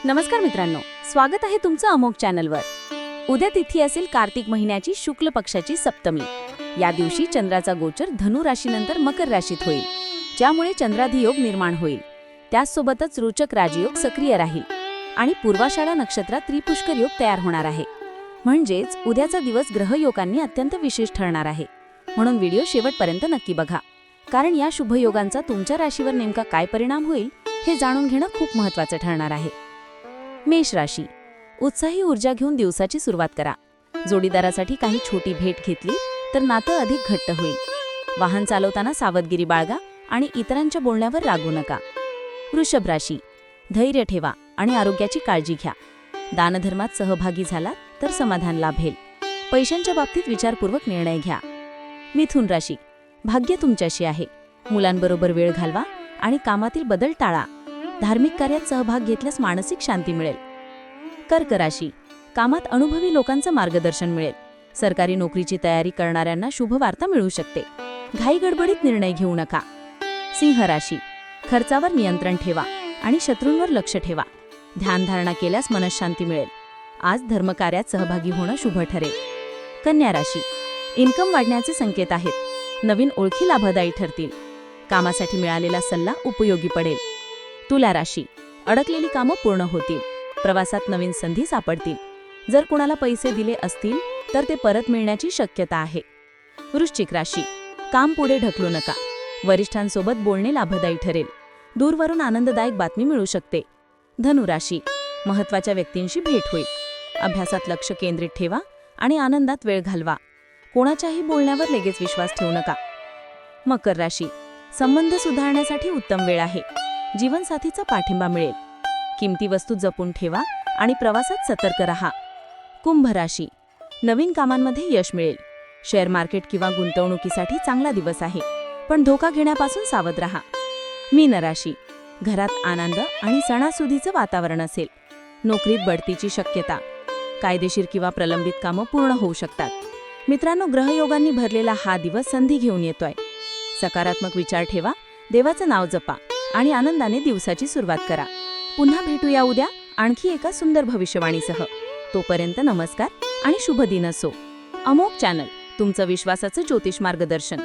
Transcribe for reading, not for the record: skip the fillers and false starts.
नमस्कार मित्रांनो, स्वागत आहे तुमचं अमोघ चॅनलवर। उद्या तिथी असेल कार्तिक महिन्याची शुक्ल पक्षाची सप्तमी। या दिवशी चंद्राचा गोचर धनु राशीनंतर मकर राशीत होईल, ज्यामुळे चंद्राधियोग निर्माण होईल। त्यासोबतच रोचक राजयोग सक्रिय राहील आणि पूर्वाषाढा नक्षत्रात त्रिपुष्कर योग तयार होणार आहे। म्हणजेच उद्याचा दिवस ग्रहयोगांनी अत्यंत विशेष ठरणार आहे। म्हणून व्हिडिओ शेवटपर्यंत नक्की बघा, कारण या शुभयोगांचा तुमच्या राशीवर नेमका काय परिणाम होईल हे जाणून घेणं खूप महत्त्वाचं ठरणार आहे। मेष राशी, उत्साही ऊर्जा घेऊन दिवसाची सुरुवात करा। जोडीदारासाठी काही छोटी भेट घेतली तर नातं अधिक घट्ट होईल। वाहन चालवताना सावधगिरी बाळगा आणि इतरांच्या बोलण्यावर रागू नका। वृषभ राशी, धैर्य ठेवा आणि आरोग्याची काळजी घ्या। दानधर्मात सहभागी झालात तर समाधान लाभेल। पैशांच्या बाबतीत विचारपूर्वक निर्णय घ्या। मिथुन राशी, भाग्य तुमच्याशी आहे। मुलांबरोबर वेळ घालवा आणि कामातील बदल टाळा। धार्मिक कार्यात सहभाग घेतल्यास मानसिक शांती मिळेल। कर्क राशी, कामात अनुभवी लोकांचं मार्गदर्शन मिळेल। सरकारी नोकरीची तयारी करणाऱ्यांना शुभवार्ता मिळू शकते। घाईगडबडीत निर्णय घेऊ नका। सिंह राशी, खर्चावर नियंत्रण ठेवा आणि शत्रूंवर लक्ष ठेवा। ध्यानधारणा केल्यास मनःशांती मिळेल। आज धर्मकार्यात सहभागी होणं शुभ ठरेल। कन्या राशी, इन्कम वाढण्याचे संकेत आहेत। नवीन ओळखी लाभदायी ठरतील। कामासाठी मिळालेला सल्ला उपयोगी पडेल। तुला राशी, अडकलेली कामं पूर्ण होतील। प्रवासात नवीन संधी सापडतील। जर कुणाला पैसे दिले असतील तर ते परत मिळण्याची शक्यता आहे। वृश्चिक राशी, काम पुढे ढकलू नका। वरिष्ठांसोबत बोलणे लाभदायी ठरेल। दूरवरून आनंददायक बातमी मिळू शकते। धनु राशी, महत्त्वाच्या व्यक्तींशी भेट होईल। अभ्यासात लक्ष केंद्रित ठेवा आणि आनंदात वेळ घालवा। कोणाच्याही बोलण्यावर लगेच विश्वास ठेवू नका। मकर राशी, संबंध सुधारण्यासाठी उत्तम वेळ आहे। जीवनसाथीचा पाठिंबा मिळेल। किमती वस्तू जपून ठेवा आणि प्रवासात सतर्क रहा। कुंभ राशी, नवीन कामांमध्ये यश मिळेल। शेअर मार्केट किंवा गुंतवणुकीसाठी चांगला दिवस आहे, पण धोका घेण्यापासून सावध रहा। मीन राशी, घरात आनंद आणि सणासुदीचं वातावरण असेल। नोकरीत बढतीची शक्यता। कायदेशीर किंवा प्रलंबित कामं पूर्ण होऊ शकतात। मित्रांनो, ग्रहयोगांनी भरलेला हा दिवस संधी घेऊन येतोय। सकारात्मक विचार ठेवा, देवाचं नाव जपा आणि आनंदाने दिवसाची सुरुवात करा। पुन्हा भेटूया उद्या आणखी एका सुंदर भविष्यवाणीसह। तोपर्यंत नमस्कार आणि शुभ दिन असो। अमोघ चॅनल, तुमचं विश्वासाचं ज्योतिष मार्गदर्शन।